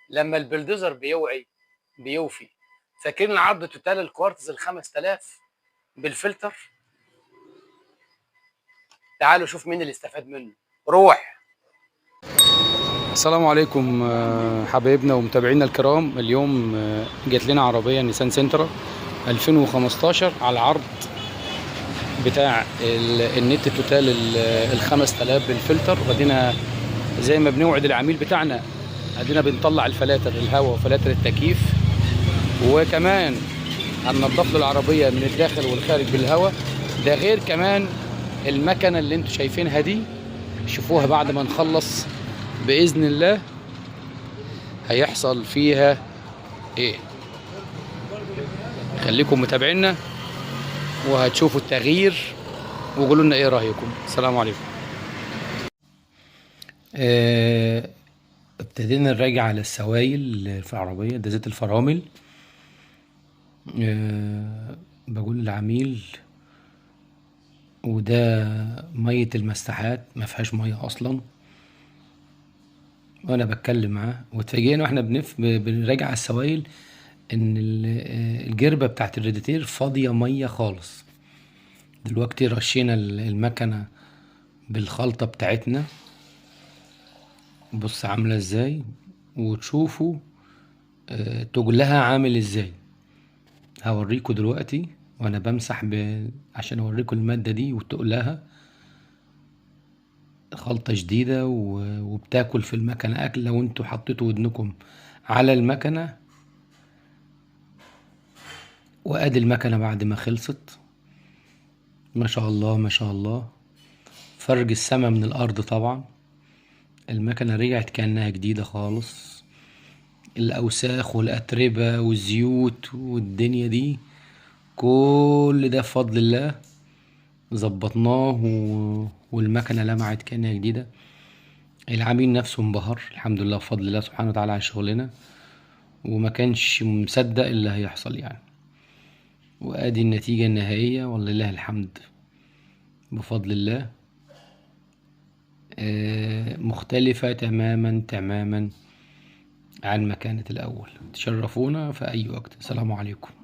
لما البلدوزر بيوفي. فاكرين عرض توتال الكوارتز ال 5000 بالفلتر؟ تعالوا شوف مين اللي استفاد منه. روح. السلام عليكم حبايبنا ومتابعينا الكرام. اليوم جات لنا عربية نيسان سنترا 2015 على العرض بتاع النت توتال ال 5000 بالفلتر. ودينا زي ما بنوعد العميل بتاعنا، ادينا بنطلع الفلاتر الهواء وفلاتر التكييف، وكمان هننضف له العربية من الداخل والخارج بالهواء. ده غير كمان المكنة اللي انتوا شايفينها دي، شوفوها بعد ما نخلص بإذن الله هيحصل فيها ايه. خليكم متابعينا وهتشوفوا التغيير وقولوا لنا ايه رأيكم. السلام عليكم. ابتدينا نراجع على السوائل في العربية. ده زيت الفرامل. بقول للعميل وده مية المساحات ما فيهاش مية اصلا، وانا بتكلم معاه واتفاجئنا واحنا بنراجع على السوائل ان الجربة بتاعت الريديتير فاضية مية خالص. دلوقتي رشينا المكنة بالخلطة بتاعتنا، بص عاملة ازاي، وتشوفوا تجلها عامل ازاي. هوريكم دلوقتي وانا بمسح عشان اوريكم المادة دي وتقلها. خلطة جديدة وبتاكل في المكنة اكل. لو انتوا حطيتوا ودنكم على المكنة، وادي المكنة بعد ما خلصت، ما شاء الله ما شاء الله، فرق السما من الارض. طبعا المكنة رجعت كأنها جديدة خالص. الاوساخ والاتربة والزيوت والدنيا دي كل ده بفضل الله ظبطناه والمكنة لمعت كأنها جديدة. العميل نفسه انبهر الحمد لله بفضل الله سبحانه وتعالى على شغلنا، وما كانش مصدق اللي هيحصل يعني. وادي النتيجة النهائية ولله الحمد بفضل الله. مختلفة تماما تماما عن ما كانت الأول. تشرفونا في أي وقت. السلام عليكم.